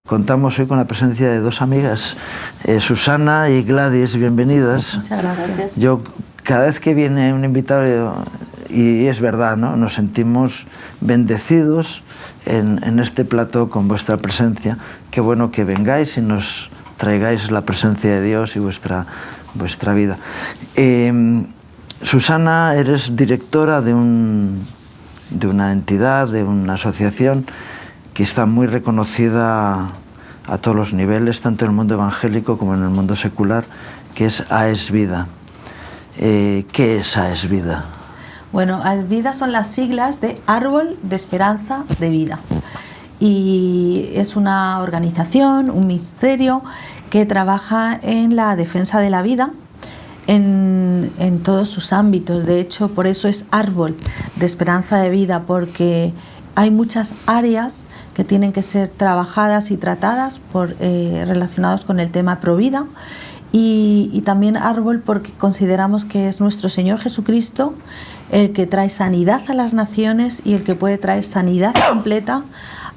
Contamos hoy con la presencia de dos amigas, Susana y Gladys, bienvenidas. Muchas gracias. Yo, cada vez que viene un invitado, y es verdad, ¿no?, nos sentimos bendecidos en este plató con vuestra presencia. Qué bueno que vengáis y nos traigáis la presencia de Dios y vuestra vida. Susana, eres directora de una entidad, de una asociación que está muy reconocida a todos los niveles, tanto en el mundo evangélico como en el mundo secular, que es AES Vida. ¿Qué es AES Vida? Bueno, AES Vida son las siglas de Árbol de Esperanza de Vida. Y es una organización, un ministerio que trabaja en la defensa de la vida en todos sus ámbitos. De hecho, por eso es Árbol de Esperanza de Vida, porque hay muchas áreas que tienen que ser trabajadas y tratadas relacionados con el tema Provida, y también árbol porque consideramos que es nuestro Señor Jesucristo el que trae sanidad a las naciones y el que puede traer sanidad completa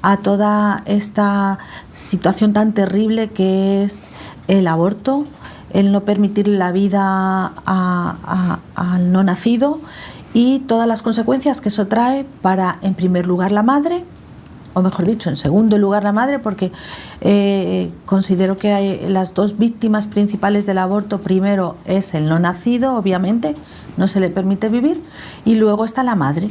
a toda esta situación tan terrible que es el aborto, el no permitir la vida al no nacido y todas las consecuencias que eso trae para, en primer lugar, la madre, o mejor dicho, en segundo lugar la madre, porque considero que hay las dos víctimas principales del aborto. Primero es el no nacido, obviamente, no se le permite vivir, y luego está la madre,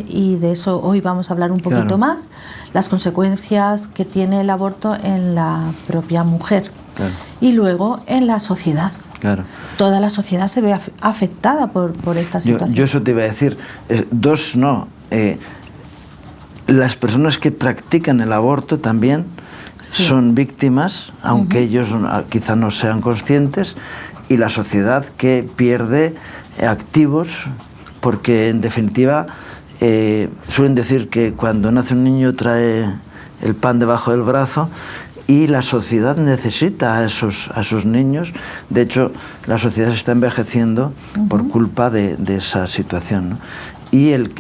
y de eso hoy vamos a hablar un poquito más, las consecuencias que tiene el aborto en la propia mujer, y luego en la sociedad. Toda la sociedad se ve afectada por esta situación. Yo eso te iba a decir, las personas que practican el aborto también son víctimas, aunque ellos quizá no sean conscientes, y la sociedad que pierde activos, porque en definitiva suelen decir que cuando nace un niño trae el pan debajo del brazo, y la sociedad necesita a esos niños. De hecho, la sociedad se está envejeciendo por culpa de esa situación, ¿no? Y el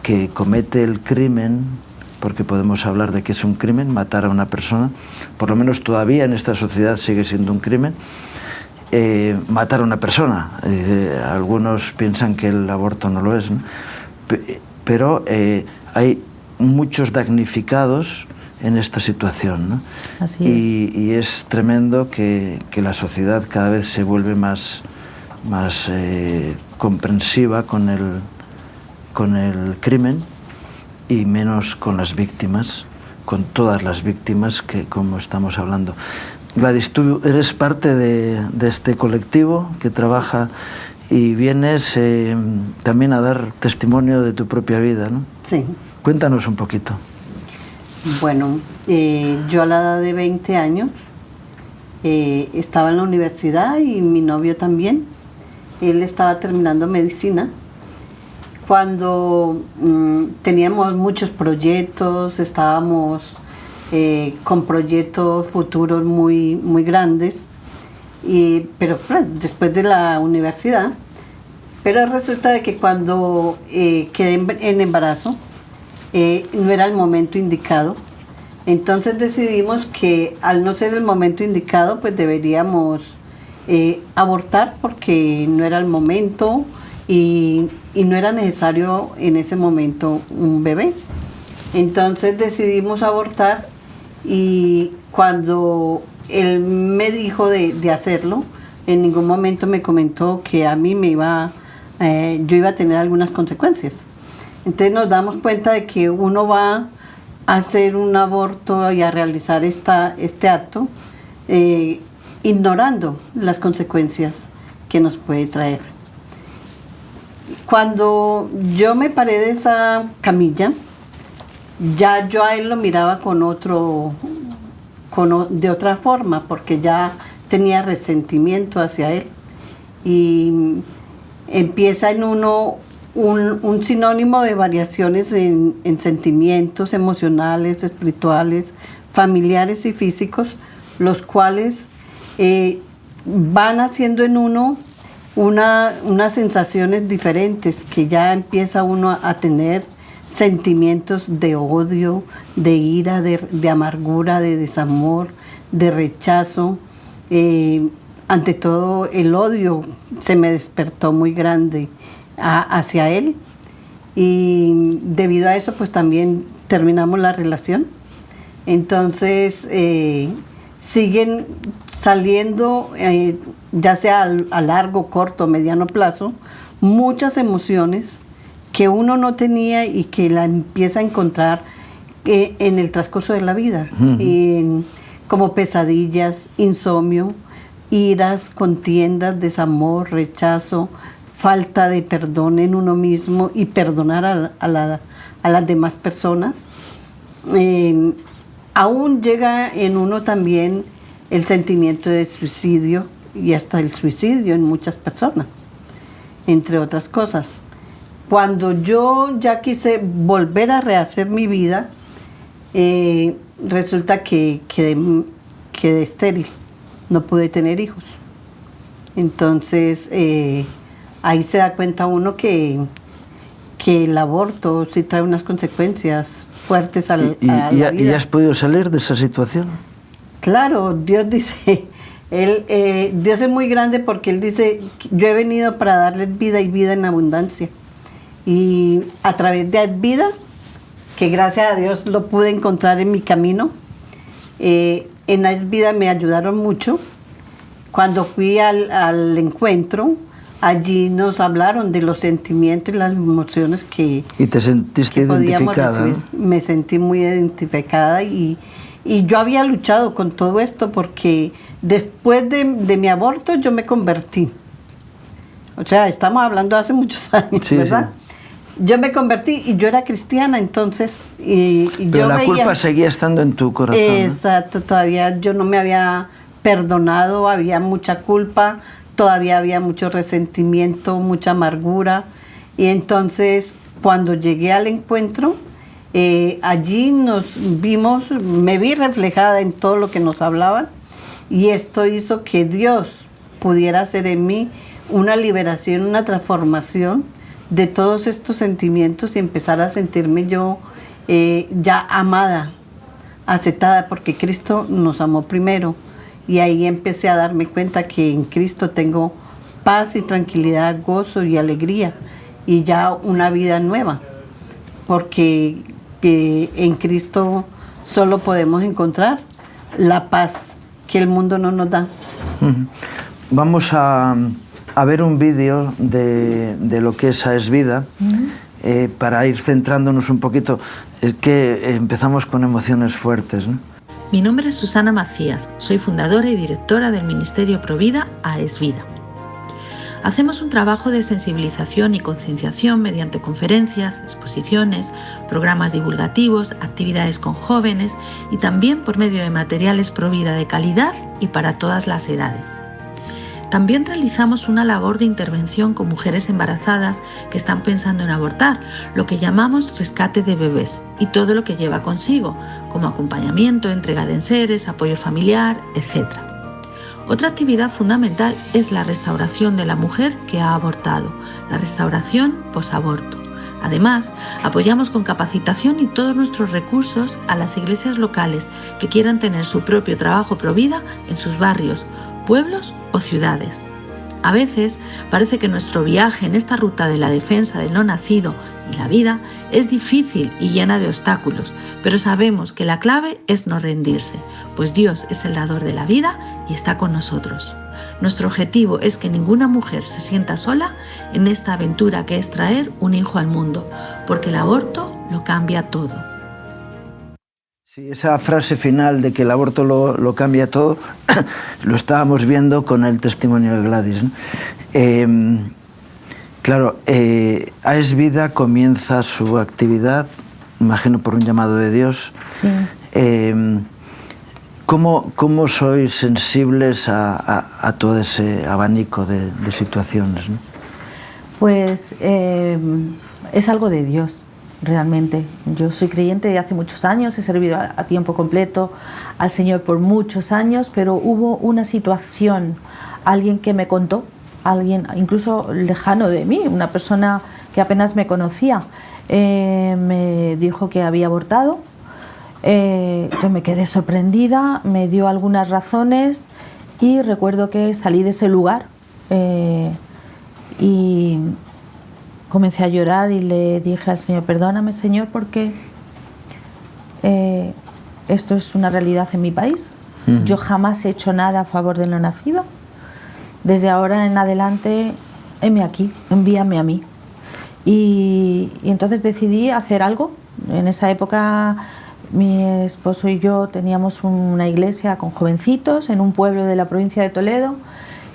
que comete el crimen, porque podemos hablar de que es un crimen matar a una persona, por lo menos todavía en esta sociedad sigue siendo un crimen, matar a una persona. Algunos piensan que el aborto no lo es, ¿no? Pero hay muchos damnificados en esta situación, ¿no? Así es. Y es tremendo que la sociedad cada vez se vuelve más comprensiva con el crimen y menos con las víctimas, con todas las víctimas que como estamos hablando. Gladys, tú eres parte de este colectivo que trabaja y vienes también a dar testimonio de tu propia vida, ¿no? Sí. Cuéntanos un poquito. Bueno, yo a la edad de 20 años estaba en la universidad y mi novio también. Él estaba terminando medicina. Cuando teníamos muchos proyectos, estábamos con proyectos futuros muy, muy grandes, pero después de la universidad. Pero resulta de que cuando quedé en embarazo, no era el momento indicado. Entonces decidimos que al no ser el momento indicado, pues deberíamos abortar porque no era el momento y no era necesario en ese momento un bebé. Entonces decidimos abortar, y cuando él me dijo de hacerlo, en ningún momento me comentó que a mí yo iba a tener algunas consecuencias. Entonces nos damos cuenta de que uno va a hacer un aborto y a realizar este acto ignorando las consecuencias que nos puede traer. Cuando yo me paré de esa camilla, ya yo a él lo miraba de otra forma, porque ya tenía resentimiento hacia él. Y empieza en uno un sinónimo de variaciones en sentimientos emocionales, espirituales, familiares y físicos, los cuales van haciendo en uno unas sensaciones diferentes que ya empieza uno a tener sentimientos de odio, de ira, de amargura, de desamor, de rechazo. Ante todo, el odio se me despertó muy grande hacia él, y debido a eso pues también terminamos la relación. Entonces siguen saliendo, ya sea a largo, corto, mediano plazo, muchas emociones que uno no tenía y que la empieza a encontrar en el transcurso de la vida, como pesadillas, insomnio, iras, contiendas, desamor, rechazo, falta de perdón en uno mismo y perdonar a las demás personas. Aún llega en uno también el sentimiento de suicidio y hasta el suicidio en muchas personas, entre otras cosas. Cuando yo ya quise volver a rehacer mi vida, resulta que quedé estéril, no pude tener hijos. Entonces, ahí se da cuenta uno que el aborto sí trae unas consecuencias fuertes a la vida. ¿Y has podido salir de esa situación? Claro, Dios dice, Dios es muy grande porque Él dice, yo he venido para darles vida y vida en abundancia. Y a través de vida, que gracias a Dios lo pude encontrar en mi camino, en la vida me ayudaron mucho. Cuando fui al encuentro, allí nos hablaron de los sentimientos y las emociones que... ¿Y te sentiste identificada? ¿No? Me sentí muy identificada y yo había luchado con todo esto porque después de mi aborto yo me convertí. O sea, estamos hablando hace muchos años, sí, ¿verdad? Sí. Yo me convertí y yo era cristiana, entonces... Pero yo la culpa seguía estando en tu corazón. Exacto, todavía yo no me había perdonado, había mucha culpa, todavía había mucho resentimiento, mucha amargura. Y entonces, cuando llegué al encuentro, allí me vi reflejada en todo lo que nos hablaban, y esto hizo que Dios pudiera hacer en mí una liberación, una transformación de todos estos sentimientos y empezar a sentirme yo ya amada, aceptada, porque Cristo nos amó primero. Y ahí empecé a darme cuenta que en Cristo tengo paz y tranquilidad, gozo y alegría, y ya una vida nueva, porque en Cristo solo podemos encontrar la paz que el mundo no nos da. Vamos a ver un vídeo de lo que es Es Vida, para ir centrándonos un poquito, que empezamos con emociones fuertes, ¿no? Mi nombre es Susana Macías, soy fundadora y directora del Ministerio Provida Es Vida. Hacemos un trabajo de sensibilización y concienciación mediante conferencias, exposiciones, programas divulgativos, actividades con jóvenes y también por medio de materiales Provida de calidad y para todas las edades. También realizamos una labor de intervención con mujeres embarazadas que están pensando en abortar, lo que llamamos rescate de bebés, y todo lo que lleva consigo, como acompañamiento, entrega de enseres, apoyo familiar, etc. Otra actividad fundamental es la restauración de la mujer que ha abortado, la restauración posaborto. Además, apoyamos con capacitación y todos nuestros recursos a las iglesias locales que quieran tener su propio trabajo Provida en sus barrios, pueblos o ciudades. A veces parece que nuestro viaje en esta ruta de la defensa del no nacido y la vida es difícil y llena de obstáculos, pero sabemos que la clave es no rendirse, pues Dios es el dador de la vida y está con nosotros. Nuestro objetivo es que ninguna mujer se sienta sola en esta aventura que es traer un hijo al mundo, porque el aborto lo cambia todo. Sí, esa frase final de que el aborto lo cambia todo, lo estábamos viendo con el testimonio de Gladys, ¿no? Claro, Es Vida comienza su actividad, imagino por un llamado de Dios. Sí. ¿Cómo sois sensibles a todo ese abanico de situaciones, ¿no? Pues es algo de Dios. Realmente, yo soy creyente de hace muchos años, he servido a tiempo completo al Señor por muchos años, pero hubo una situación, alguien que me contó, alguien incluso lejano de mí, una persona que apenas me conocía, me dijo que había abortado. Yo me quedé sorprendida, me dio algunas razones y recuerdo que salí de ese lugar y comencé a llorar y le dije al Señor: perdóname, Señor, porque esto es una realidad en mi país. Yo jamás he hecho nada a favor de lo nacido. Desde ahora en adelante, heme aquí, envíame a mí. Y entonces decidí hacer algo. En esa época mi esposo y yo teníamos una iglesia con jovencitos en un pueblo de la provincia de Toledo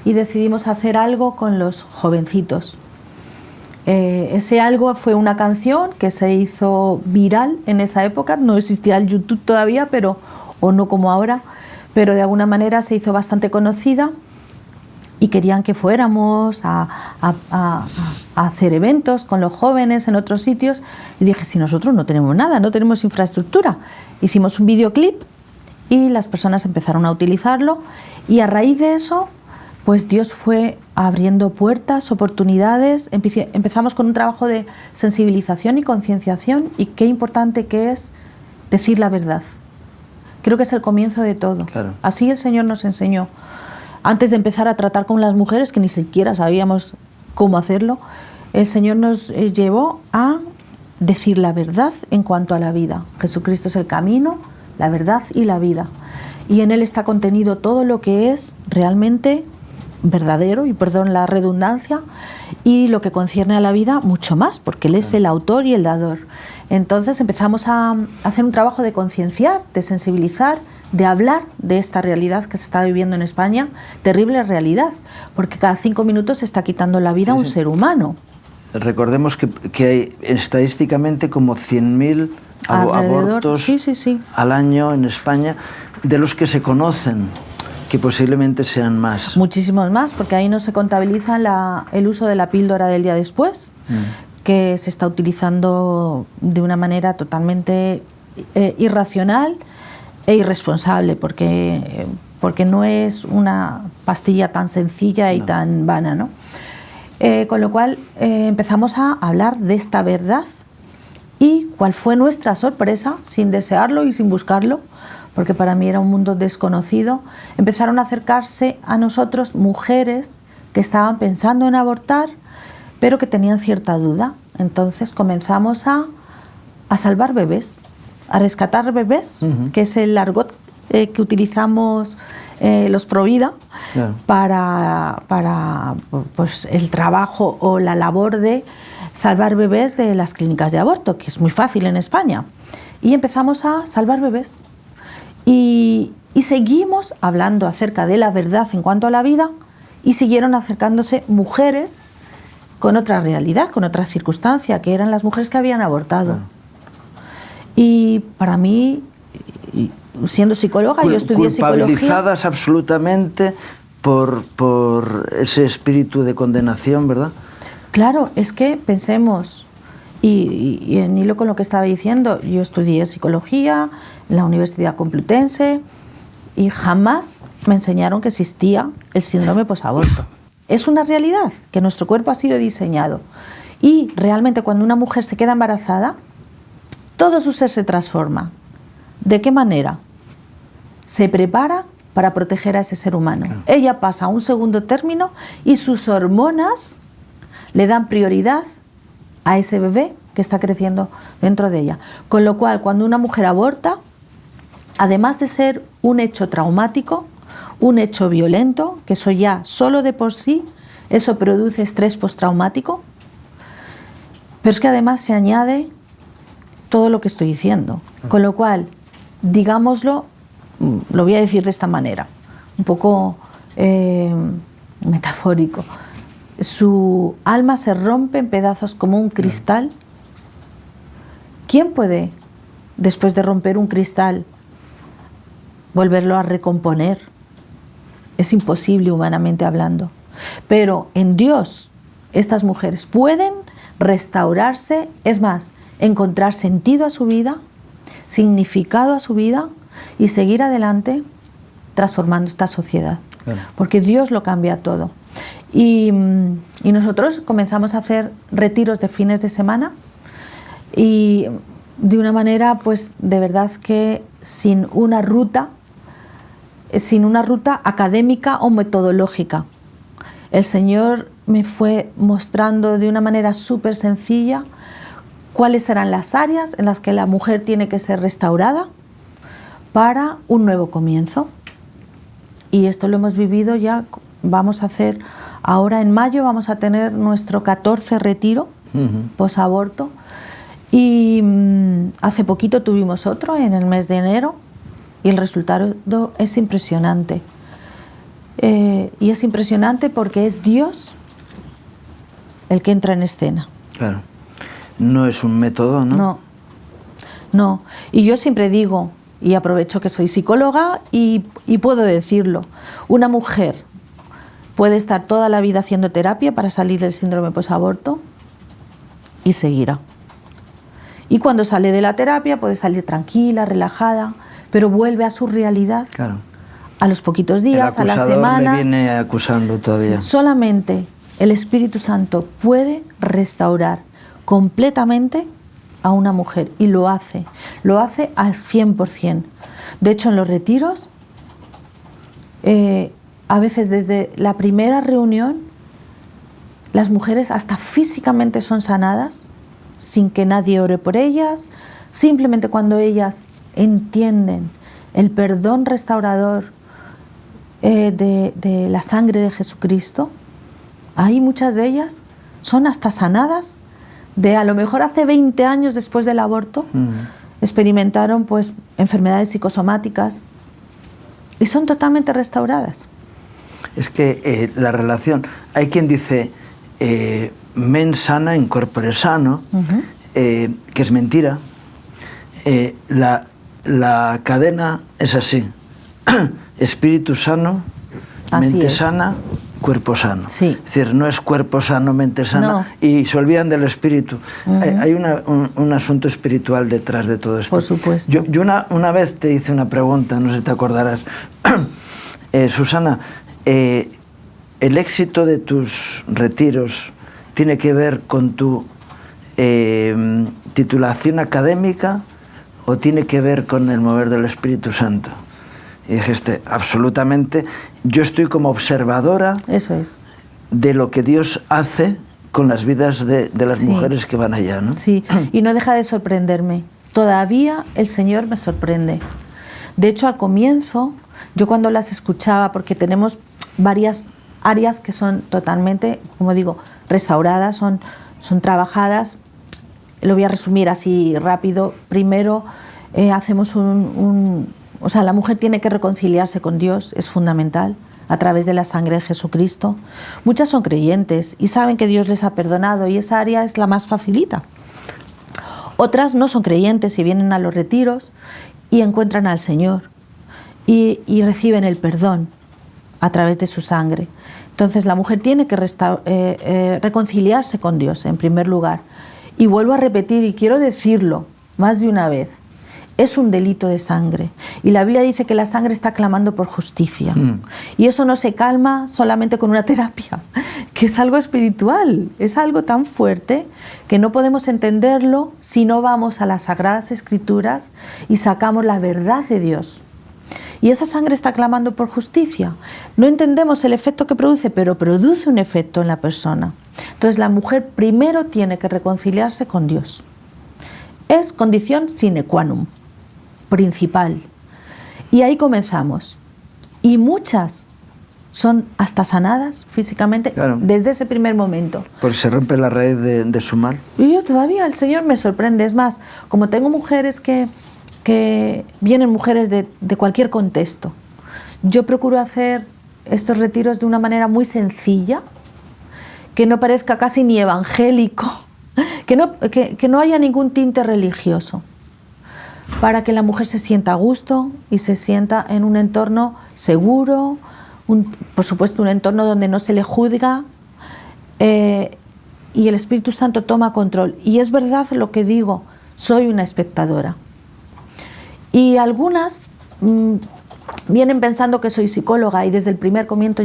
y decidimos hacer algo con los jovencitos. Ese algo fue una canción que se hizo viral en esa época. No existía el YouTube todavía, o no como ahora, pero de alguna manera se hizo bastante conocida y querían que fuéramos a hacer eventos con los jóvenes en otros sitios. Y dije: si nosotros no tenemos nada, no tenemos infraestructura. Hicimos un videoclip y las personas empezaron a utilizarlo, y a raíz de eso, pues Dios fue abriendo puertas, oportunidades. Empezamos con un trabajo de sensibilización y concienciación, y qué importante que es decir la verdad. Creo que es el comienzo de todo. Claro. Así el Señor nos enseñó. Antes de empezar a tratar con las mujeres, que ni siquiera sabíamos cómo hacerlo, el Señor nos llevó a decir la verdad en cuanto a la vida. Jesucristo es el camino, la verdad y la vida. Y en Él está contenido todo lo que es realmente verdadero, y perdón la redundancia, y lo que concierne a la vida mucho más, porque Él es el autor y el dador. Entonces empezamos a hacer un trabajo de concienciar, de sensibilizar, de hablar de esta realidad que se está viviendo en España, terrible realidad, porque cada 5 minutos se está quitando la vida a un ser humano. Recordemos que hay estadísticamente como 100.000 abortos al año en España, de los que se conocen, que posiblemente sean más. Muchísimos más, porque ahí no se contabiliza el uso de la píldora del día después, que se está utilizando de una manera totalmente irracional e irresponsable, porque no es una pastilla tan sencilla y tan vana, ¿no? Con lo cual empezamos a hablar de esta verdad, y cuál fue nuestra sorpresa, sin desearlo y sin buscarlo, porque para mí era un mundo desconocido. Empezaron a acercarse a nosotros mujeres que estaban pensando en abortar, pero que tenían cierta duda. Entonces comenzamos a salvar bebés, a rescatar bebés, que es el argot que utilizamos los Provida, para pues, el trabajo o la labor de salvar bebés de las clínicas de aborto, que es muy fácil en España. Y empezamos a salvar bebés. Y seguimos hablando acerca de la verdad en cuanto a la vida, y siguieron acercándose mujeres con otra realidad, con otra circunstancia, que eran las mujeres que habían abortado. Y para mí, siendo psicóloga, yo estudié psicología. Culpabilizadas absolutamente por ese espíritu de condenación, ¿verdad? Claro, es que pensemos, y en hilo con lo que estaba diciendo, yo estudié psicología en la Universidad Complutense y jamás me enseñaron que existía el síndrome posaborto. Es una realidad, que nuestro cuerpo ha sido diseñado, y realmente cuando una mujer se queda embarazada, todo su ser se transforma. ¿De qué manera? Se prepara para proteger a ese ser humano. Claro. Ella pasa a un segundo término y sus hormonas le dan prioridad a ese bebé que está creciendo dentro de ella. Con lo cual, cuando una mujer aborta, además de ser un hecho traumático, un hecho violento, que eso ya solo de por sí, eso produce estrés postraumático, pero es que además se añade todo lo que estoy diciendo. Con lo cual, digámoslo, lo voy a decir de esta manera, un poco metafórico. Su alma se rompe en pedazos como un cristal. ¿Quién puede, después de romper un cristal, volverlo a recomponer? Es imposible humanamente hablando. Pero en Dios, estas mujeres pueden restaurarse, es más, encontrar sentido a su vida, significado a su vida, y seguir adelante transformando esta sociedad. Claro. Porque Dios lo cambia todo. Y nosotros comenzamos a hacer retiros de fines de semana, y de una manera, pues de verdad que sin una ruta académica o metodológica. El Señor me fue mostrando de una manera súper sencilla cuáles serán las áreas en las que la mujer tiene que ser restaurada para un nuevo comienzo. Y esto lo hemos vivido ya, vamos a hacer, ahora en mayo vamos a tener nuestro 14 retiro posaborto. Y hace poquito tuvimos otro en el mes de enero y el resultado es impresionante. Y es impresionante porque es Dios el que entra en escena. Claro. No es un método, ¿no? No. Y yo siempre digo, y aprovecho que soy psicóloga y puedo decirlo, una mujer puede estar toda la vida haciendo terapia para salir del síndrome posaborto y seguirá. Y cuando sale de la terapia puede salir tranquila, relajada, pero vuelve a su realidad. Claro. A los poquitos días, a las El acusador semanas. me viene acusando todavía. Sí, solamente el Espíritu Santo puede restaurar completamente a una mujer y lo hace al 100%. De hecho, en los retiros, a veces desde la primera reunión, las mujeres hasta físicamente son sanadas, sin que nadie ore por ellas, simplemente cuando ellas entienden el perdón restaurador de la sangre de Jesucristo. Ahí muchas de ellas son hasta sanadas de a lo mejor hace 20 años después del aborto, experimentaron pues enfermedades psicosomáticas y son totalmente restauradas. Es que la relación, hay quien dice mens sana in corpore sano, que es mentira. La cadena es así: espíritu sano, Así mente es. sana, cuerpo sano. Sí. Es decir, no es cuerpo sano, mente sana, No. y se olvidan del espíritu. Hay un asunto espiritual detrás de todo esto. Por supuesto. Yo una vez te hice una pregunta, no sé si te acordarás. Susana, ¿el éxito de tus retiros tiene que ver con tu titulación académica o tiene que ver con el mover del Espíritu Santo? Y dijiste, absolutamente, yo estoy como observadora. Eso es. De lo que Dios hace con las vidas de las mujeres que van allá, ¿no? Sí, y no deja de sorprenderme. Todavía el Señor me sorprende. De hecho, al comienzo, yo cuando las escuchaba, porque tenemos varias áreas que son totalmente, como digo, restauradas, son trabajadas. Lo voy a resumir así rápido. Primero, hacemos o sea, la mujer tiene que reconciliarse con Dios, es fundamental, a través de la sangre de Jesucristo. Muchas son creyentes y saben que Dios les ha perdonado y esa área es la más facilita. Otras no son creyentes y vienen a los retiros y encuentran al Señor y reciben el perdón a través de su sangre. Entonces la mujer tiene que reconciliarse con Dios en primer lugar. Y vuelvo a repetir, y quiero decirlo más de una vez, es un delito de sangre. Y la Biblia dice que la sangre está clamando por justicia. Y eso no se calma solamente con una terapia, que es algo espiritual, es algo tan fuerte que no podemos entenderlo si no vamos a las Sagradas Escrituras y sacamos la verdad de Dios. Y esa sangre está clamando por justicia. No entendemos el efecto que produce, pero produce un efecto en la persona. Entonces la mujer primero tiene que reconciliarse con Dios. Es condición sine qua non, principal. Y ahí comenzamos. Y muchas son hasta sanadas físicamente, claro, desde ese primer momento. Porque se rompe la raíz de su mal. Y yo todavía, el Señor me sorprende. Es más, como tengo mujeres que vienen mujeres de cualquier contexto, yo procuro hacer estos retiros de una manera muy sencilla, que no parezca casi ni evangélico, que no haya ningún tinte religioso, para que la mujer se sienta a gusto y se sienta en un entorno seguro, por supuesto un entorno donde no se le juzga, y el Espíritu Santo toma control. Y es verdad lo que digo, soy una espectadora. Y algunas vienen pensando que soy psicóloga y desde el primer comienzo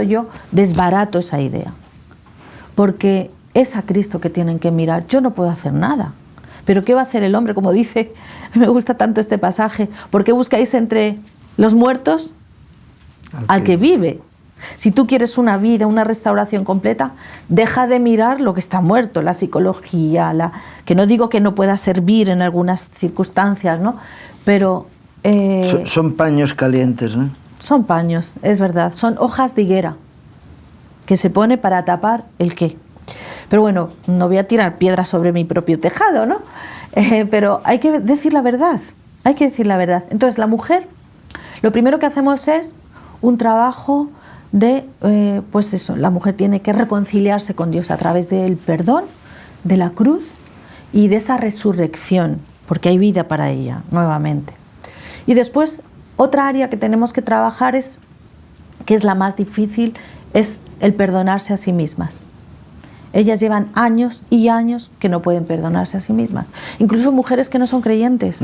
yo desbarato esa idea. Porque es a Cristo que tienen que mirar. Yo no puedo hacer nada. Pero ¿qué va a hacer el hombre? Como dice, me gusta tanto este pasaje. ¿Por qué buscáis entre los muertos al que vive? Si tú quieres una vida, una restauración completa, deja de mirar lo que está muerto, la psicología, que no digo que no pueda servir en algunas circunstancias, ¿no? Pero... son paños calientes, ¿no? Son paños, es verdad. Son hojas de higuera que se pone para tapar el qué. Pero bueno, no voy a tirar piedras sobre mi propio tejado, ¿no? Pero hay que decir la verdad, hay que decir la verdad. Entonces, la mujer, lo primero que hacemos es un trabajo de, pues eso, la mujer tiene que reconciliarse con Dios a través del perdón, de la cruz y de esa resurrección, porque hay vida para ella, nuevamente. Y después, otra área que tenemos que trabajar que es la más difícil, es el perdonarse a sí mismas. Ellas llevan años y años que no pueden perdonarse a sí mismas. Incluso mujeres que no son creyentes.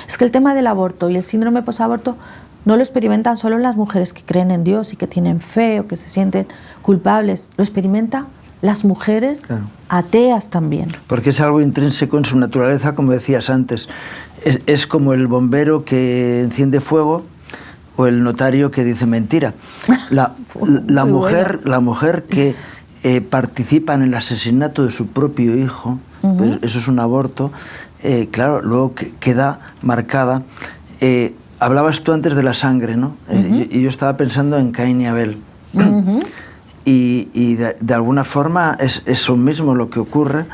Es que el tema del aborto y el síndrome posaborto no lo experimentan solo las mujeres que creen en Dios y que tienen fe o que se sienten culpables. Lo experimentan las mujeres ateas también. Porque es algo intrínseco en su naturaleza, como decías antes. Es como el bombero que enciende fuego o el notario que dice mentira. La mujer que participa en el asesinato de su propio hijo, pues eso es un aborto, claro, luego queda marcada. Hablabas tú antes de la sangre, ¿no? Y yo estaba pensando en Caín y Abel. Y de alguna forma es eso mismo lo que ocurre.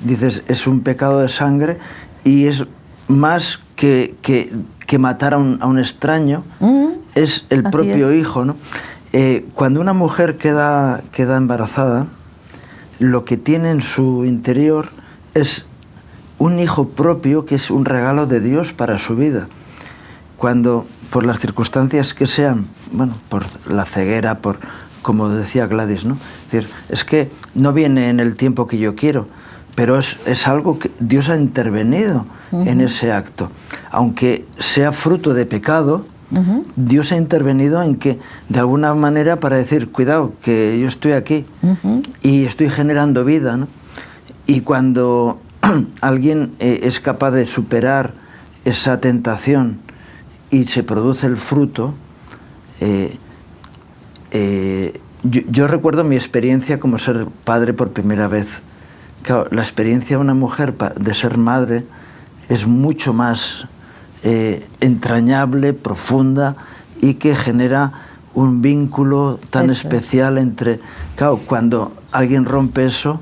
Dices, es un pecado de sangre y es más que matar a un extraño, es el propio hijo, ¿no? Cuando una mujer queda embarazada, lo que tiene en su interior es un hijo propio que es un regalo de Dios para su vida. Cuando, por las circunstancias que sean, bueno, por la ceguera, por, como decía Gladys, ¿no? Es decir, es que no viene en el tiempo que yo quiero, pero es algo que Dios ha intervenido en ese acto. Aunque sea fruto de pecado, Dios ha intervenido en que, de alguna manera, para decir, cuidado, que yo estoy aquí y estoy generando vida, ¿no? Y cuando alguien es capaz de superar esa tentación y se produce el fruto, yo recuerdo mi experiencia como ser padre por primera vez. Claro, la experiencia de una mujer de ser madre es mucho más entrañable, profunda y que genera un vínculo tan especial entre... Claro, cuando alguien rompe eso,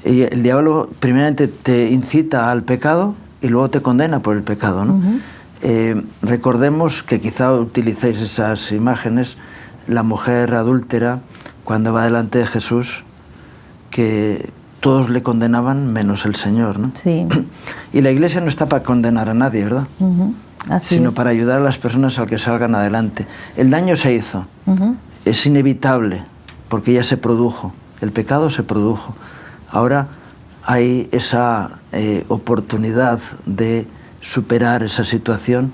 el diablo primeramente te incita al pecado y luego te condena por el pecado, ¿no? Recordemos que quizá utilicéis esas imágenes, la mujer adúltera cuando va delante de Jesús, que todos le condenaban menos el Señor, ¿no? Sí. Y la Iglesia no está para condenar a nadie, ¿verdad? Sino para ayudar a las personas a que salgan adelante. El daño se hizo, es inevitable, porque ya se produjo, el pecado se produjo. Ahora hay esa oportunidad de superar esa situación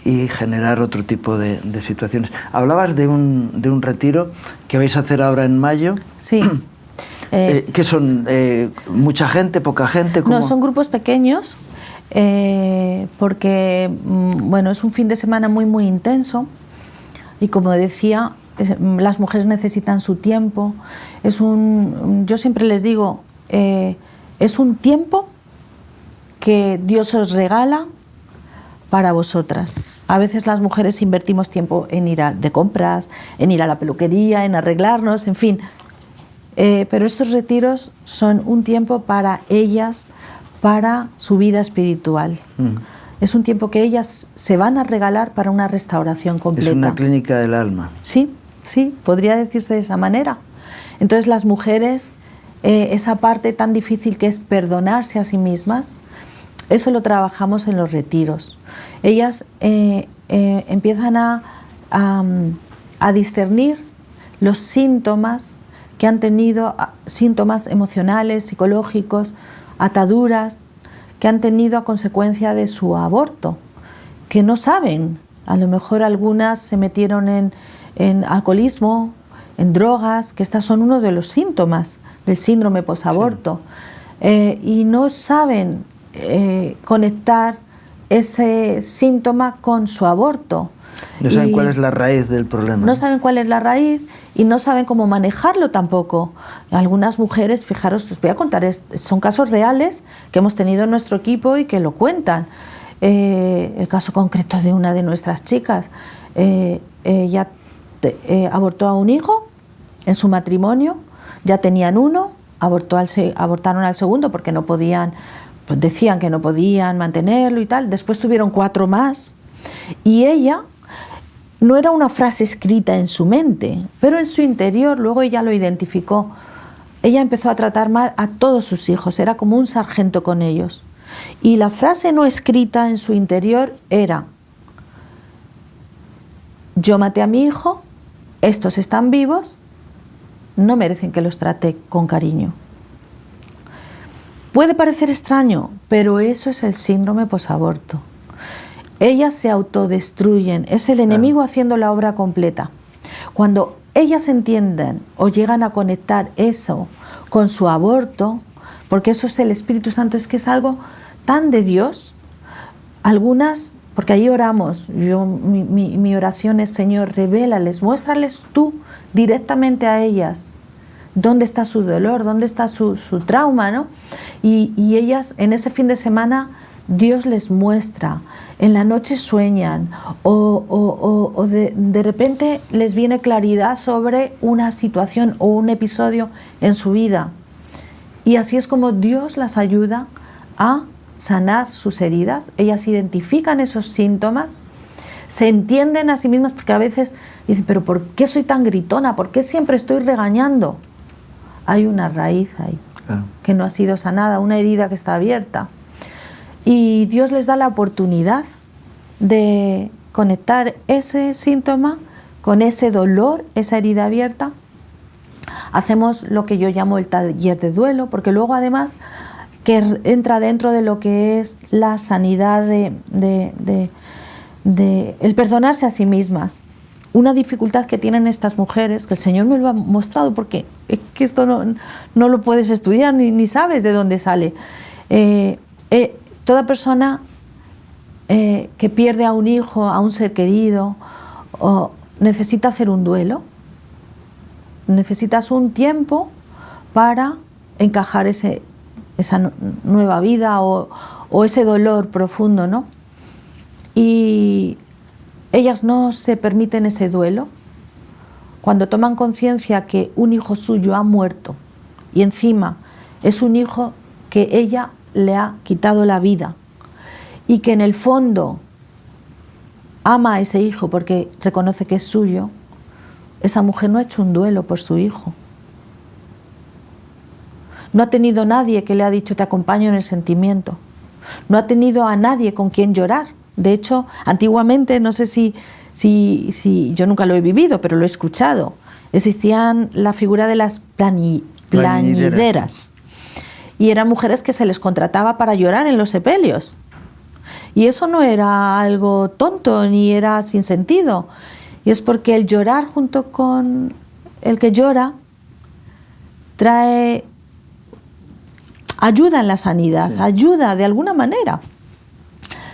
y generar otro tipo de situaciones. Hablabas de un retiro que vais a hacer ahora en mayo. Sí. ¿Qué son? ¿Mucha gente, poca gente? ¿Cómo? No, son grupos pequeños porque bueno, es un fin de semana muy, muy intenso y, como decía, las mujeres necesitan su tiempo. Yo siempre les digo, es un tiempo que Dios os regala para vosotras. A veces las mujeres invertimos tiempo en ir de compras, en ir a la peluquería, en arreglarnos, en fin. Pero estos retiros son un tiempo para ellas, para su vida espiritual. Es un tiempo que ellas se van a regalar para una restauración completa. Es una clínica del alma. Sí, sí, podría decirse de esa manera. Entonces las mujeres, esa parte tan difícil que es perdonarse a sí mismas, eso lo trabajamos en los retiros. Ellas empiezan a discernir los síntomas que han tenido, síntomas emocionales, psicológicos, ataduras que han tenido a consecuencia de su aborto, que no saben. A lo mejor algunas se metieron en alcoholismo, en drogas, que estas son uno de los síntomas el síndrome posaborto, y no saben conectar ese síntoma con su aborto. No saben cuál es la raíz del problema. No saben cuál es la raíz y no saben cómo manejarlo tampoco. Algunas mujeres, fijaros, os voy a contar, son casos reales que hemos tenido en nuestro equipo y que lo cuentan. El caso concreto de una de nuestras chicas, ella abortó a un hijo en su matrimonio, ya tenían uno, abortaron al segundo porque no podían, pues decían que no podían mantenerlo y tal, después tuvieron 4 más y ella, no era una frase escrita en su mente, pero en su interior, luego ella lo identificó, ella empezó a tratar mal a todos sus hijos, era como un sargento con ellos. Y la frase no escrita en su interior era: yo maté a mi hijo, estos están vivos, no merecen que los trate con cariño. Puede parecer extraño, pero eso es el síndrome posaborto. Ellas se autodestruyen, es el enemigo haciendo la obra completa. Cuando ellas entienden o llegan a conectar eso con su aborto, porque eso es el Espíritu Santo, es que es algo tan de Dios. Algunas, porque ahí oramos, mi oración es: Señor, revélales, muéstrales tú directamente a ellas dónde está su dolor, dónde está su trauma, ¿no? Y ellas en ese fin de semana Dios les muestra, en la noche sueñan o de repente les viene claridad sobre una situación o un episodio en su vida. Y así es como Dios las ayuda a sanar sus heridas. Ellas identifican esos síntomas, se entienden a sí mismas, porque a veces dicen: pero ¿por qué soy tan gritona? ¿Por qué siempre estoy regañando? Hay una raíz ahí, claro, que no ha sido sanada, una herida que está abierta. Y Dios les da la oportunidad de conectar ese síntoma con ese dolor, esa herida abierta. Hacemos lo que yo llamo el taller de duelo, porque luego además que entra dentro de lo que es la sanidad de el perdonarse a sí mismas. Una dificultad que tienen estas mujeres, que el Señor me lo ha mostrado, porque es que esto no lo puedes estudiar ni sabes de dónde sale. Toda persona que pierde a un hijo, a un ser querido, necesita hacer un duelo. Necesitas un tiempo para encajar esa nueva vida o ese dolor profundo, ¿no? Y ellas no se permiten ese duelo cuando toman conciencia que un hijo suyo ha muerto y encima es un hijo que ella le ha quitado la vida y que en el fondo ama a ese hijo porque reconoce que es suyo. Esa mujer no ha hecho un duelo por su hijo. No ha tenido nadie que le ha dicho: te acompaño en el sentimiento. No ha tenido a nadie con quien llorar. De hecho, antiguamente, no sé si yo nunca lo he vivido, pero lo he escuchado, existían la figura de las plañideras. Y eran mujeres que se les contrataba para llorar en los sepelios. Y eso no era algo tonto ni era sin sentido. Y es porque el llorar junto con el que llora trae ayuda en la sanidad, sí, ayuda de alguna manera.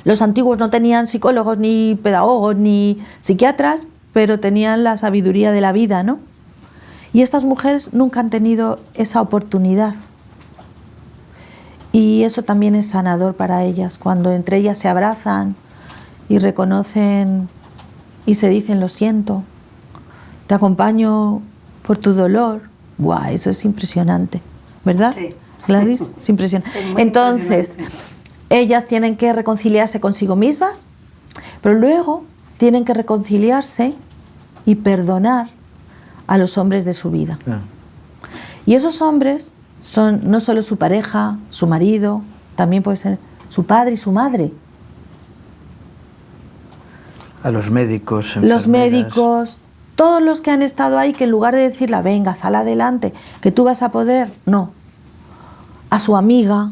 Los antiguos no tenían psicólogos, ni pedagogos, ni psiquiatras, pero tenían la sabiduría de la vida, ¿no? Y estas mujeres nunca han tenido esa oportunidad. Y eso también es sanador para ellas, cuando entre ellas se abrazan y reconocen y se dicen: lo siento, te acompaño por tu dolor. ¡Buah! Eso es impresionante, ¿verdad? Sí. Gladys, es impresionante. Entonces, impresionante. Ellas tienen que reconciliarse consigo mismas, pero luego tienen que reconciliarse y perdonar a los hombres de su vida. Y esos hombres son no solo su pareja, su marido, también puede ser su padre y su madre. A los médicos, los médicos, todos los que han estado ahí, que en lugar de decirle: venga, sal adelante, que tú vas a poder, no. A su amiga,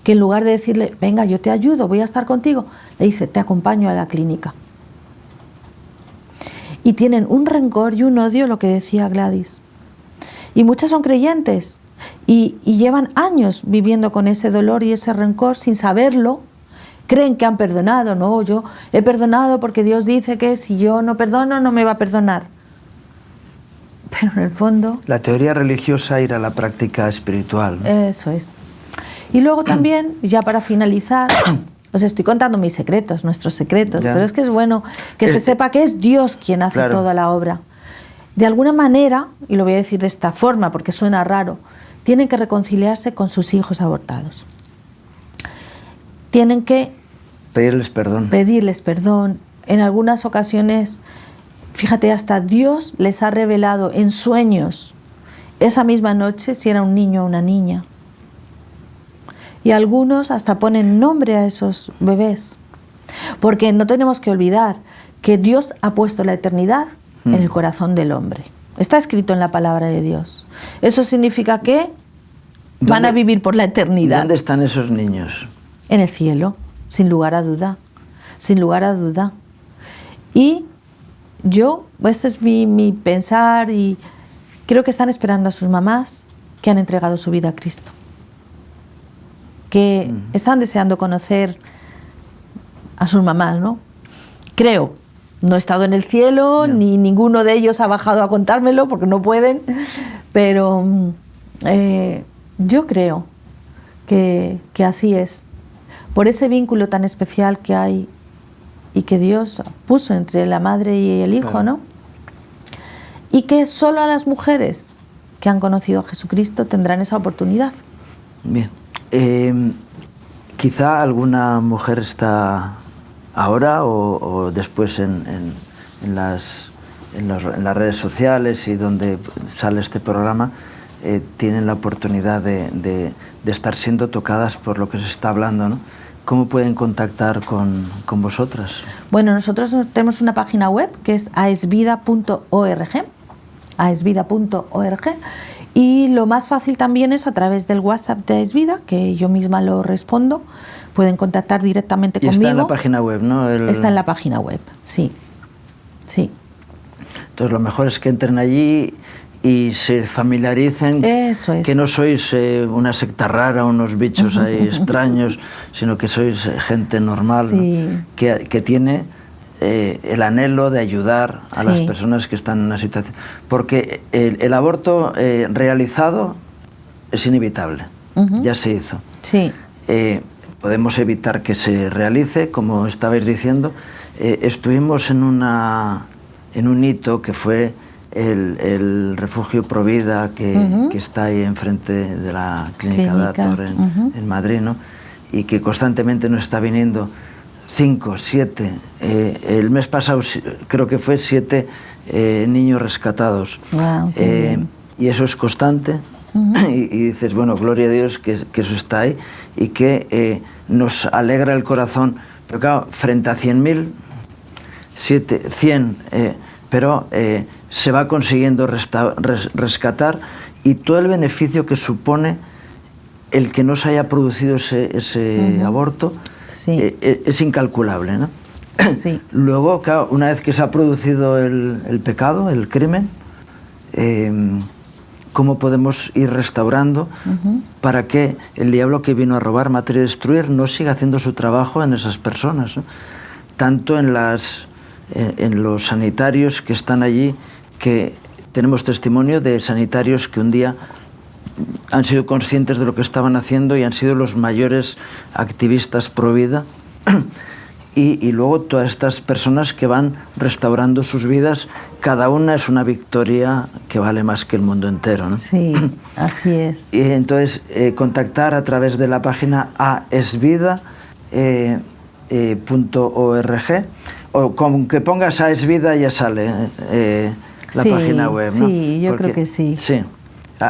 que en lugar de decirle: venga, yo te ayudo, voy a estar contigo, le dice: te acompaño a la clínica. Y tienen un rencor y un odio, lo que decía Gladys. Y muchas son creyentes, y llevan años viviendo con ese dolor y ese rencor sin saberlo. Creen que han perdonado. No, yo he perdonado porque Dios dice que si yo no perdono no me va a perdonar. Pero en el fondo... La teoría religiosa ir a la práctica espiritual, ¿no? Eso es. Y luego también, ya para finalizar, os estoy contando mis secretos, nuestros secretos, ya. pero es que es bueno que se sepa que es Dios quien hace claro. toda la obra. De alguna manera, y lo voy a decir de esta forma porque suena raro, tienen que reconciliarse con sus hijos abortados. Tienen que Pedirles perdón. pedirles perdón. En algunas ocasiones, fíjate, hasta Dios les ha revelado en sueños esa misma noche si era un niño o una niña. Y algunos hasta ponen nombre a esos bebés. Porque no tenemos que olvidar que Dios ha puesto la eternidad en el corazón del hombre. Está escrito en la palabra de Dios. Eso significa que van a vivir por la eternidad. ¿Dónde están esos niños? En el cielo, sin lugar a duda. Sin lugar a duda. Y yo, este es mi pensar, y creo que están esperando a sus mamás que han entregado su vida a Cristo. Que están deseando conocer a sus mamás, ¿no? Creo. No he estado en el cielo, ni ninguno de ellos ha bajado a contármelo porque no pueden, pero yo creo que así es. Por ese vínculo tan especial que hay y que Dios puso entre la madre y el hijo, ¿no? Y que solo a las mujeres que han conocido a Jesucristo tendrán esa oportunidad. Bien. Quizá alguna mujer está ahora o después en las redes sociales y donde sale este programa, tienen la oportunidad de estar siendo tocadas por lo que se está hablando, ¿no? ¿Cómo pueden contactar con vosotras? Bueno, nosotros tenemos una página web que es aesvida.org, aesvida.org, y lo más fácil también es a través del WhatsApp de Aesvida, que yo misma lo respondo. Pueden contactar directamente conmigo. Está en la página web, ¿no? Está en la página web, sí. Sí. Entonces lo mejor es que entren allí y se familiaricen. Eso es. Que no sois una secta rara, unos bichos ahí extraños, sino que sois gente normal, sí. ¿no? que tiene el anhelo de ayudar a las personas que están en una situación. Porque el aborto realizado es inevitable, ya se hizo. Sí. Podemos evitar que se realice, como estabais diciendo. Estuvimos en un hito que fue el refugio Provida que está ahí enfrente de la clínica Dator en Madrid, ¿no? Y que constantemente nos está viniendo 5, 7, el mes pasado creo que fue 7 niños rescatados. Wow, y eso es constante. Y dices, bueno, gloria a Dios que eso está ahí y que nos alegra el corazón. Pero claro, frente a 100.000, 100, pero se va consiguiendo rescatar, y todo el beneficio que supone el que no se haya producido ese aborto es incalculable, ¿no? Sí. Luego, claro, una vez que se ha producido el pecado, el crimen, ¿cómo podemos ir restaurando para que el diablo que vino a robar, matar y destruir no siga haciendo su trabajo en esas personas, ¿no? Tanto en los sanitarios que están allí, que tenemos testimonio de sanitarios que un día han sido conscientes de lo que estaban haciendo y han sido los mayores activistas pro vida, y luego todas estas personas que van restaurando sus vidas, cada una es una victoria que vale más que el mundo entero, ¿no? Sí, así es. Y entonces contactar a través de la página aesvida.org, o con que pongas Aesvida ya sale la página web, ¿no? Sí, yo creo que sí. Sí.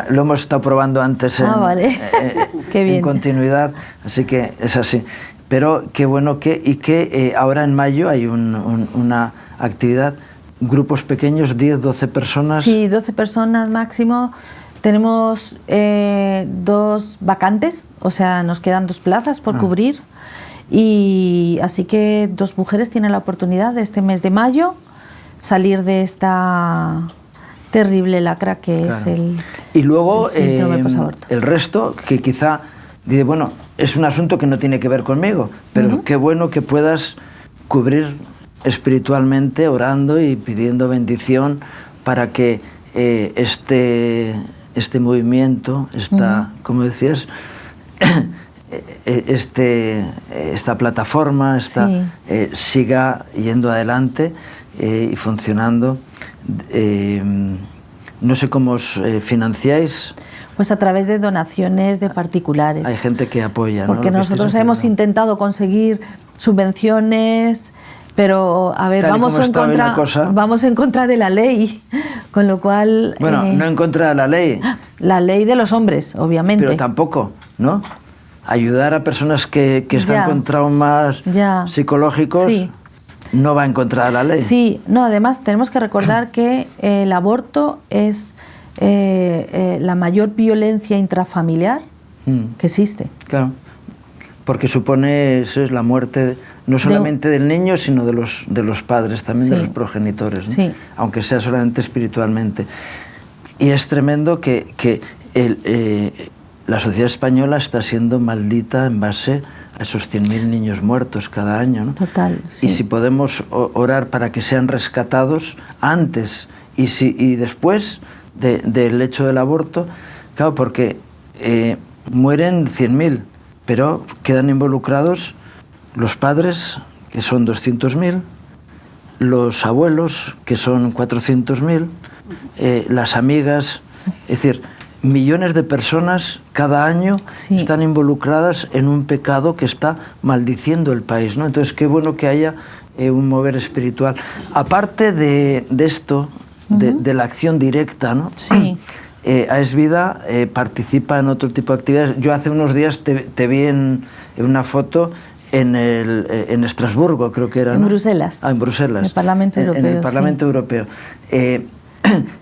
Lo hemos estado probando antes vale. Qué bien. En continuidad, así que es así. Pero qué bueno que ahora en mayo hay una actividad, grupos pequeños, 10, 12 personas. Sí, 12 personas máximo. Tenemos 2 vacantes, o sea, nos quedan 2 plazas por cubrir. Y así que 2 mujeres tienen la oportunidad de este mes de mayo salir de esta terrible lacra que es el Y luego síndrome posaborto. el resto, que quizá dice, bueno, es un asunto que no tiene que ver conmigo, pero qué bueno que puedas cubrir espiritualmente, orando y pidiendo bendición para que este movimiento, como decías, esta plataforma siga yendo adelante y funcionando. No sé cómo os financiáis. Pues a través de donaciones de particulares. Hay gente que apoya, porque ¿no? Nosotros hemos intentado conseguir subvenciones, pero a ver, vamos en contra de la ley, con lo cual... Bueno, no en contra de la ley. La ley de los hombres, obviamente. Pero tampoco, ¿no? Ayudar a personas que están con traumas psicológicos no va en contra de la ley. Sí, no, además tenemos que recordar que el aborto es la mayor violencia intrafamiliar que existe. Claro, porque supone la muerte no solamente del niño, sino de los padres, también de los progenitores, ¿no? Sí. Aunque sea solamente espiritualmente. Y es tremendo que la sociedad española está siendo maldita en base a esos 100.000 niños muertos cada año, ¿no? Total, sí. Y si podemos orar para que sean rescatados antes y después del hecho del aborto, claro, porque mueren 100.000, pero quedan involucrados los padres, que son 200.000, los abuelos, que son 400.000, las amigas, es decir, millones de personas cada año están involucradas en un pecado que está maldiciendo el país, ¿no? Entonces, qué bueno que haya un mover espiritual. Aparte de esto, de la acción directa, ¿no? Sí. AES Vida participa en otro tipo de actividades. Yo hace unos días te vi en una foto en Estrasburgo, creo que era, ¿no? En Bruselas. En Bruselas. En el Parlamento Europeo. En el Parlamento Europeo.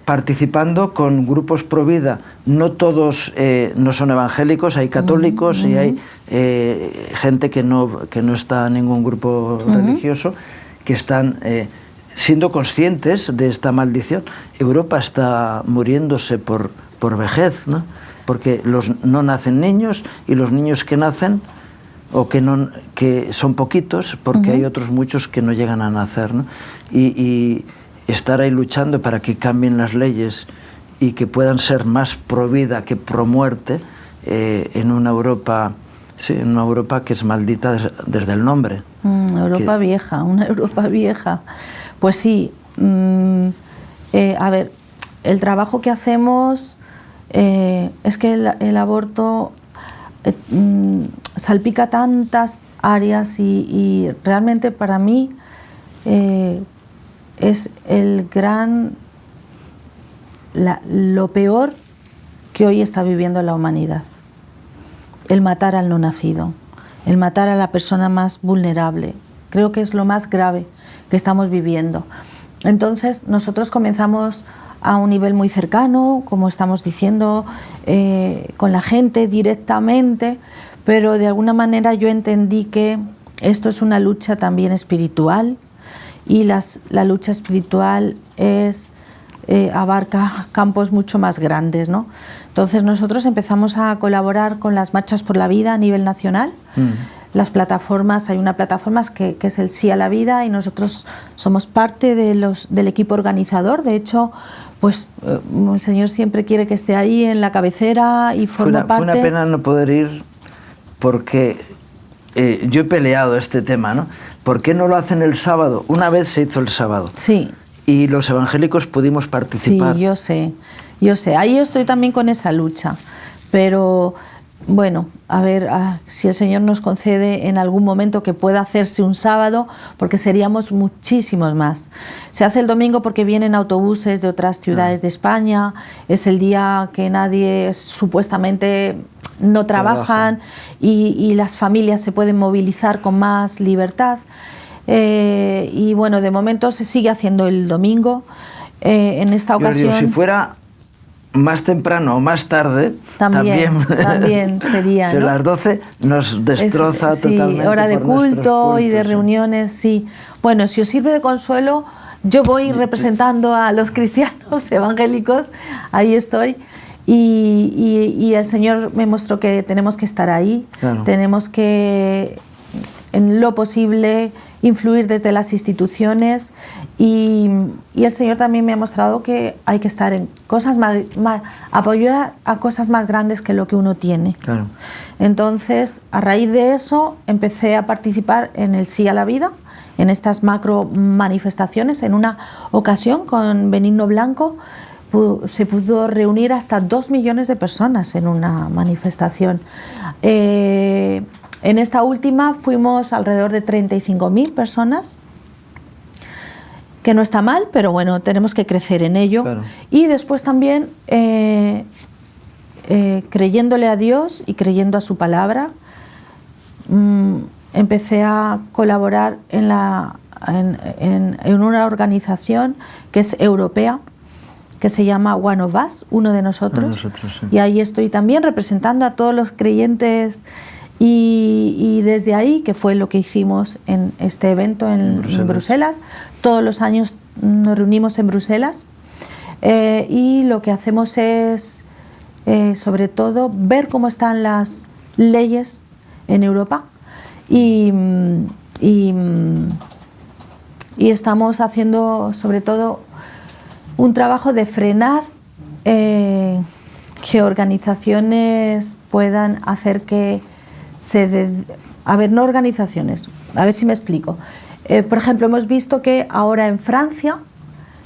Participando con grupos pro vida, no todos no son evangélicos, hay católicos y hay gente que no está en ningún grupo religioso, que están siendo conscientes de esta maldición. Europa está muriéndose por vejez, ¿no? Porque no nacen niños, y los niños que nacen, o que son poquitos, porque hay otros muchos que no llegan a nacer, ¿no? Y estar ahí luchando para que cambien las leyes y que puedan ser más pro vida que pro muerte en una Europa que es maldita desde el nombre. Europa vieja, una Europa vieja. Pues sí, a ver, el trabajo que hacemos es que el aborto salpica tantas áreas y realmente para mí es lo peor que hoy está viviendo la humanidad. El matar al no nacido, el matar a la persona más vulnerable. Creo que es lo más grave que estamos viviendo. Entonces nosotros comenzamos a un nivel muy cercano, como estamos diciendo, con la gente directamente, pero de alguna manera yo entendí que esto es una lucha también espiritual, y la lucha espiritual abarca campos mucho más grandes, ¿no? Entonces nosotros empezamos a colaborar con las Marchas por la Vida a nivel nacional. Las plataformas, hay una plataforma que es el Sí a la Vida, y nosotros somos parte del equipo organizador. De hecho, pues el Señor siempre quiere que esté ahí en la cabecera y forma parte. Fue una pena no poder ir, porque yo he peleado este tema, ¿no? ¿Por qué no lo hacen el sábado? Una vez se hizo el sábado. Sí. Y los evangélicos pudimos participar. Sí, yo sé. Ahí estoy también con esa lucha. Pero bueno, a ver si el Señor nos concede en algún momento que pueda hacerse un sábado, porque seríamos muchísimos más. Se hace el domingo porque vienen autobuses de otras ciudades de España, es el día que nadie supuestamente no trabajan y las familias se pueden movilizar con más libertad. Y bueno, de momento se sigue haciendo el domingo. En esta ocasión... Yo digo, si fuera más temprano o más tarde, también sería, que ¿no? las 12 nos destroza totalmente. Hora de culto y de reuniones, sí. Bueno, si os sirve de consuelo, yo voy representando a los cristianos evangélicos, ahí estoy, y el Señor me mostró que tenemos que estar ahí, Claro. tenemos que, en lo posible, influir desde las instituciones, y el Señor también me ha mostrado que hay que estar en cosas apoyar a cosas más grandes que lo que uno tiene. Claro. Entonces, a raíz de eso, empecé a participar en el Sí a la Vida, en estas macro manifestaciones. En una ocasión, con Benigno Blanco, se pudo reunir hasta 2 millones de personas en una manifestación. En esta última fuimos alrededor de 35.000 personas, que no está mal, pero bueno, tenemos que crecer en ello. Claro. Y después también, creyéndole a Dios y creyendo a su palabra, empecé a colaborar en una organización que es europea, que se llama One of Us, uno de nosotros, Sí. y ahí estoy también representando a todos los creyentes, y desde ahí, que fue lo que hicimos en este evento en Bruselas, todos los años nos reunimos en Bruselas, y lo que hacemos es, sobre todo, ver cómo están las leyes en Europa, y estamos haciendo, sobre todo, un trabajo de frenar que organizaciones puedan hacer que a ver, no organizaciones, a ver si me explico. Por ejemplo, hemos visto que ahora en Francia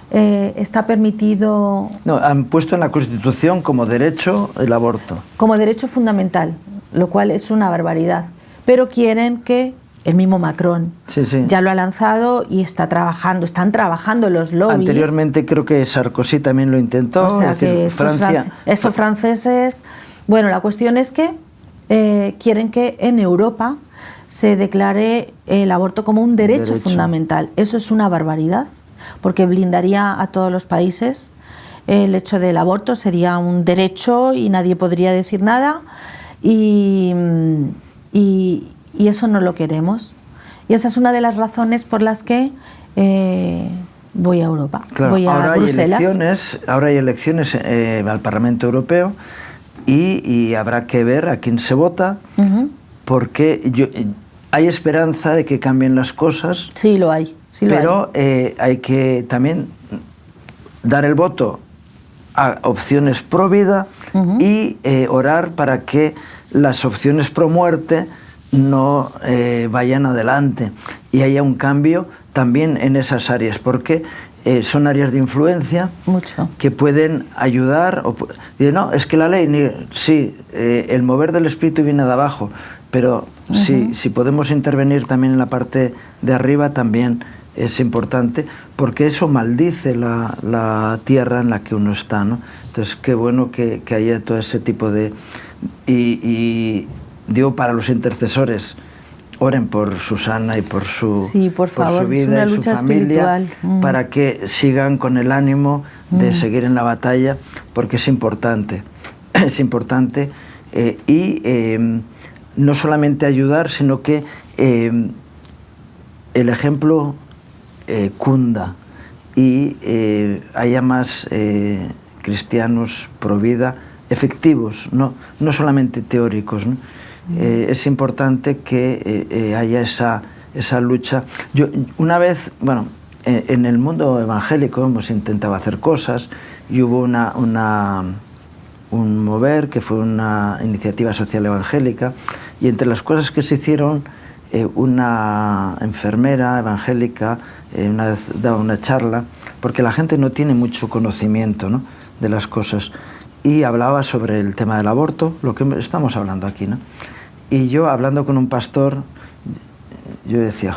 está permitido... No, han puesto en la Constitución como derecho el aborto. Como derecho fundamental, lo cual es una barbaridad. Pero quieren que el mismo Macron Sí. ya lo ha lanzado y están trabajando los lobbies. Anteriormente creo que Sarkozy también lo intentó. O sea, es decir, que estos franceses... Bueno, la cuestión es que quieren que en Europa se declare el aborto como un derecho fundamental. Eso es una barbaridad, porque blindaría a todos los países. El hecho del aborto sería un derecho y nadie podría decir nada, y eso no lo queremos. Y esa es una de las razones por las que voy a Europa, Claro, voy a Bruselas. Ahora hay elecciones al Parlamento Europeo, y habrá que ver a quién se vota, porque hay esperanza de que cambien las cosas. Sí, lo hay. Pero hay que también dar el voto a opciones pro vida, y orar para que las opciones pro muerte no vayan adelante y haya un cambio también en esas áreas, porque son áreas de influencia mucho que pueden ayudar. No, es que la ley, sí, el mover del espíritu viene de abajo, pero si podemos intervenir también en la parte de arriba, también es importante, porque eso maldice la tierra en la que uno está, ¿no? Entonces, qué bueno que haya todo ese tipo de... Y digo, para los intercesores, oren por Susana y por su, por favor, su vida es una y su lucha familia, espiritual. para que sigan con el ánimo de seguir en la batalla, porque es importante. Es importante, no solamente ayudar, sino que el ejemplo cunda y haya más cristianos pro vida efectivos, no solamente teóricos, ¿no? Es importante que haya esa lucha. Yo una vez, en el mundo evangélico hemos intentado hacer cosas, y hubo un mover que fue una iniciativa social evangélica, y entre las cosas que se hicieron, una enfermera evangélica una vez daba una charla, porque la gente no tiene mucho conocimiento, ¿no?, de las cosas, y hablaba sobre el tema del aborto, lo que estamos hablando aquí, ¿no? Y yo, hablando con un pastor, yo decía,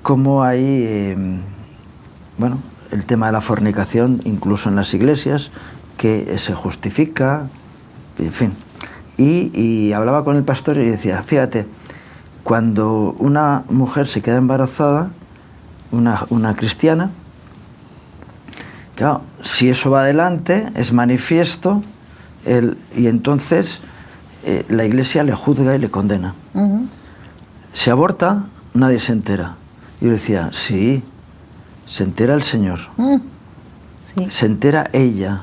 cómo hay, el tema de la fornicación, incluso en las iglesias, que se justifica, en fin. Y hablaba con el pastor y decía, fíjate, cuando una mujer se queda embarazada, una cristiana, claro, si eso va adelante, es manifiesto, y entonces la iglesia le juzga y le condena. Si aborta, nadie se entera. Y yo decía, sí, se entera el Señor, Sí. se entera ella,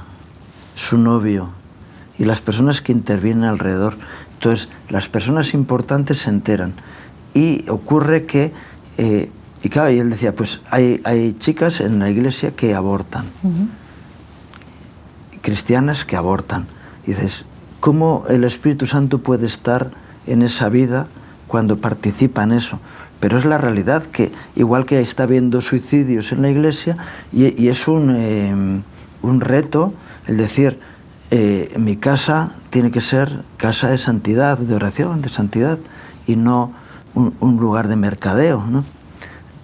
su novio y las personas que intervienen alrededor. Entonces, las personas importantes se enteran. Y ocurre que, y claro, y él decía, pues hay chicas en la iglesia que abortan, cristianas que abortan. Y dices, ¿cómo el Espíritu Santo puede estar en esa vida cuando participa en eso? Pero es la realidad, que igual que está habiendo suicidios en la iglesia, y es un reto el decir, mi casa tiene que ser casa de santidad, de oración, de santidad, y no un lugar de mercadeo, ¿no?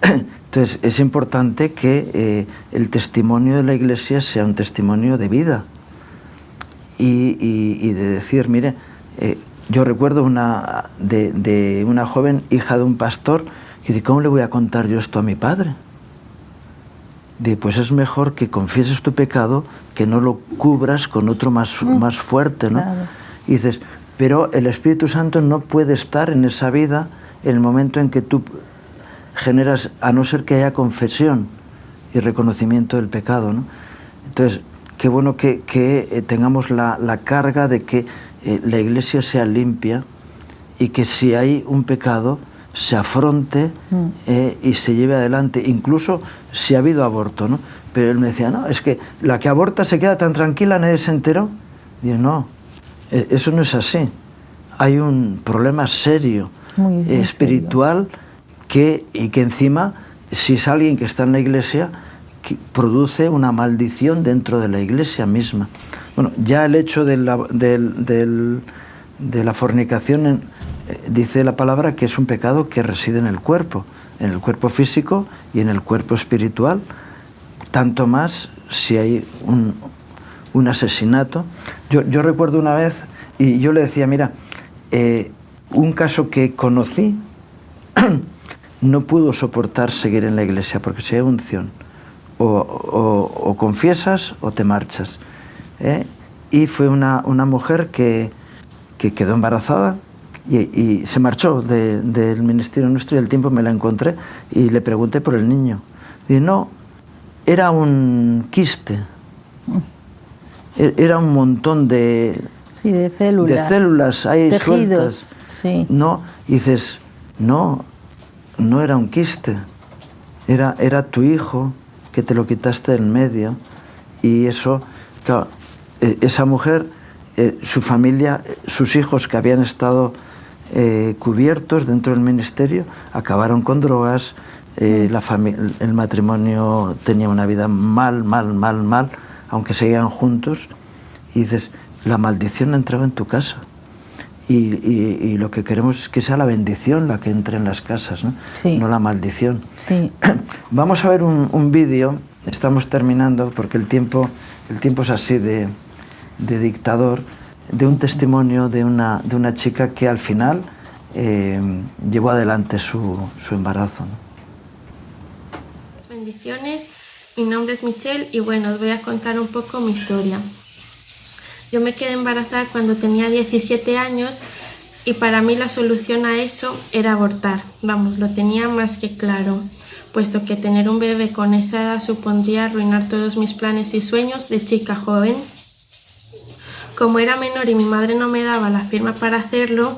Entonces es importante que el testimonio de la iglesia sea un testimonio de vida y de decir, mire, yo recuerdo de una joven hija de un pastor que dice, ¿cómo le voy a contar yo esto a mi padre? Dice, pues es mejor que confieses tu pecado, que no lo cubras con otro más fuerte, ¿no? Claro. Y dices, pero el Espíritu Santo no puede estar en esa vida en el momento en que tú generas, a no ser que haya confesión y reconocimiento del pecado, ¿no? Entonces, qué bueno que tengamos la carga de que la iglesia sea limpia y que si hay un pecado se afronte y se lleve adelante, incluso si ha habido aborto, ¿no? Pero él me decía, no, es que la que aborta se queda tan tranquila, nadie se enteró. Y yo, no, eso no es así. Hay un problema serio, Muy espiritual, que encima, si es alguien que está en la iglesia, que produce una maldición dentro de la iglesia misma. Bueno, ya el hecho de la fornicación, dice la palabra que es un pecado que reside en el cuerpo físico y en el cuerpo espiritual, tanto más si hay un asesinato. Yo recuerdo una vez, y yo le decía, mira, un caso que conocí no pudo soportar seguir en la iglesia porque si hay unción, o confiesas o te marchas, y fue una mujer que quedó embarazada y se marchó del ministerio nuestro, y al tiempo me la encontré y le pregunté por el niño. Y no, era un quiste, era un montón de células ahí tejidos, sueltas. sí. No, y dices, no era un quiste, era tu hijo que te lo quitaste del medio. Y eso, claro, esa mujer, su familia, sus hijos que habían estado cubiertos dentro del ministerio, acabaron con drogas, el matrimonio tenía una vida mal, aunque seguían juntos. Y dices, la maldición ha entrado en tu casa. Y lo que queremos es que sea la bendición la que entre en las casas, ¿no? Sí. No la maldición. Sí. Vamos a ver un vídeo, estamos terminando porque el tiempo es así de dictador, de un testimonio de una chica que al final llevó adelante su embarazo, ¿no? Bendiciones, mi nombre es Michelle y bueno, os voy a contar un poco mi historia. Yo me quedé embarazada cuando tenía 17 años y para mí la solución a eso era abortar. Vamos, lo tenía más que claro, puesto que tener un bebé con esa edad supondría arruinar todos mis planes y sueños de chica joven. Como era menor y mi madre no me daba la firma para hacerlo,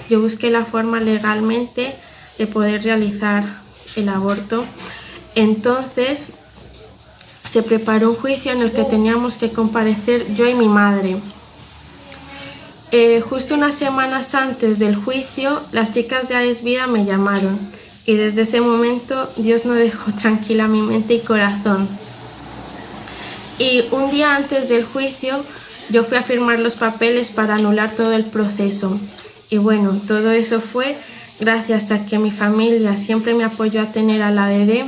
yo busqué la forma legalmente de poder realizar el aborto. Entonces se preparó un juicio en el que teníamos que comparecer yo y mi madre. Justo unas semanas antes del juicio, las chicas de AES Vida me llamaron y desde ese momento Dios no dejó tranquila mi mente y corazón. Y un día antes del juicio yo fui a firmar los papeles para anular todo el proceso. Y bueno, todo eso fue gracias a que mi familia siempre me apoyó a tener a la bebé,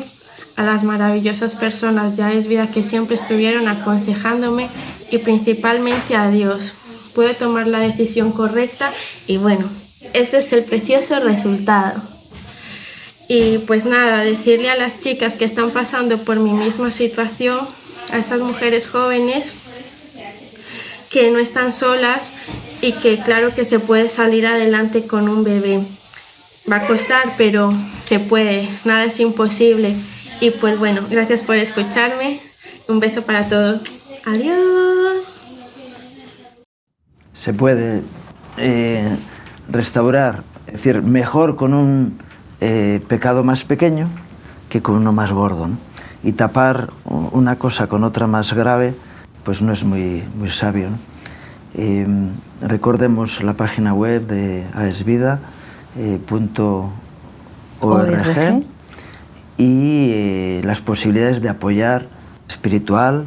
a las maravillosas personas de AES Vida que siempre estuvieron aconsejándome y principalmente a Dios. Pude tomar la decisión correcta y bueno, este es el precioso resultado. Y pues nada, decirle a las chicas que están pasando por mi misma situación, a esas mujeres jóvenes, que no están solas y que claro que se puede salir adelante con un bebé. Va a costar, pero se puede, nada es imposible. Y pues bueno, gracias por escucharme. Un beso para todos. Adiós. Se puede restaurar, es decir, mejor con un pecado más pequeño que con uno más gordo, ¿no? Y tapar una cosa con otra más grave, pues no es muy sabio, ¿no? Recordemos la página web de aesvida.org y las posibilidades de apoyar espiritual,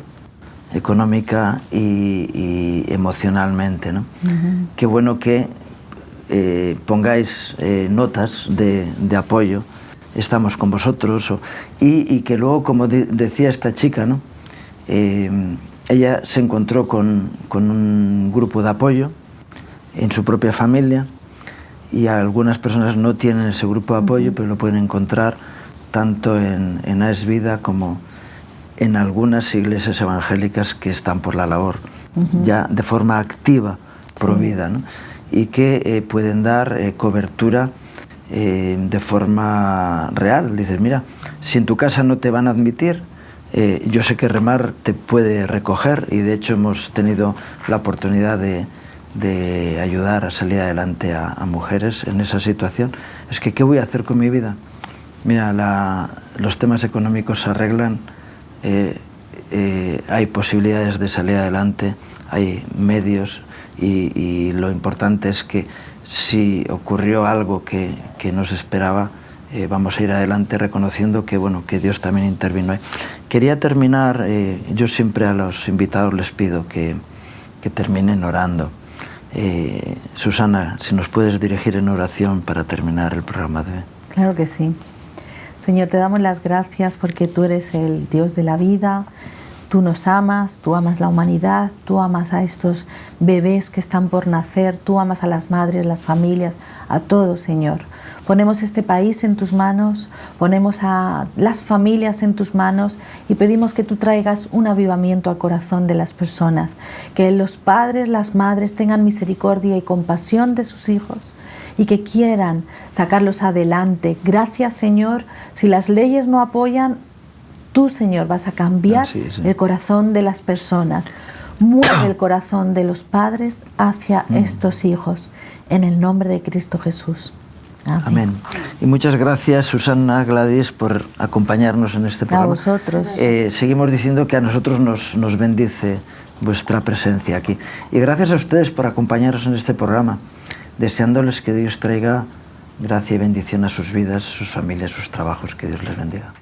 económica y emocionalmente, ¿no? Qué bueno que pongáis notas de apoyo, estamos con vosotros, y que luego, como decía esta chica, ¿no? Ella se encontró con un grupo de apoyo en su propia familia, y algunas personas no tienen ese grupo de apoyo, pero lo pueden encontrar tanto en aesvida como en algunas iglesias evangélicas que están por la labor, ya de forma activa, provida, ¿no? Y que pueden dar cobertura de forma real. Dices, mira, si en tu casa no te van a admitir, yo sé que Remar te puede recoger, y de hecho hemos tenido la oportunidad de ayudar a salir adelante a mujeres en esa situación. Es que, ¿qué voy a hacer con mi vida? Mira, los temas económicos se arreglan, hay posibilidades de salir adelante, hay medios, y lo importante es que si ocurrió algo que no se esperaba, vamos a ir adelante reconociendo que, bueno, que Dios también intervino ahí. Quería terminar, yo siempre a los invitados les pido que terminen orando. Susana, si nos puedes dirigir en oración para terminar el programa de hoy. Claro que sí. Señor, te damos las gracias porque tú eres el Dios de la vida, tú nos amas, tú amas la humanidad, tú amas a estos bebés que están por nacer, tú amas a las madres, las familias, a todos, Señor. Ponemos este país en tus manos, ponemos a las familias en tus manos y pedimos que tú traigas un avivamiento al corazón de las personas, que los padres, las madres tengan misericordia y compasión de sus hijos y que quieran sacarlos adelante. Gracias, Señor. Si las leyes no apoyan, tú, Señor, vas a cambiar el corazón de las personas. Mueve el corazón de los padres hacia estos hijos, en el nombre de Cristo Jesús. Amén. Amén. Y muchas gracias, Susana, Gladys, por acompañarnos en este programa. A vosotros. Seguimos diciendo que a nosotros nos bendice vuestra presencia aquí. Y gracias a ustedes por acompañarnos en este programa, deseándoles que Dios traiga gracia y bendición a sus vidas, sus familias, sus trabajos. Que Dios les bendiga.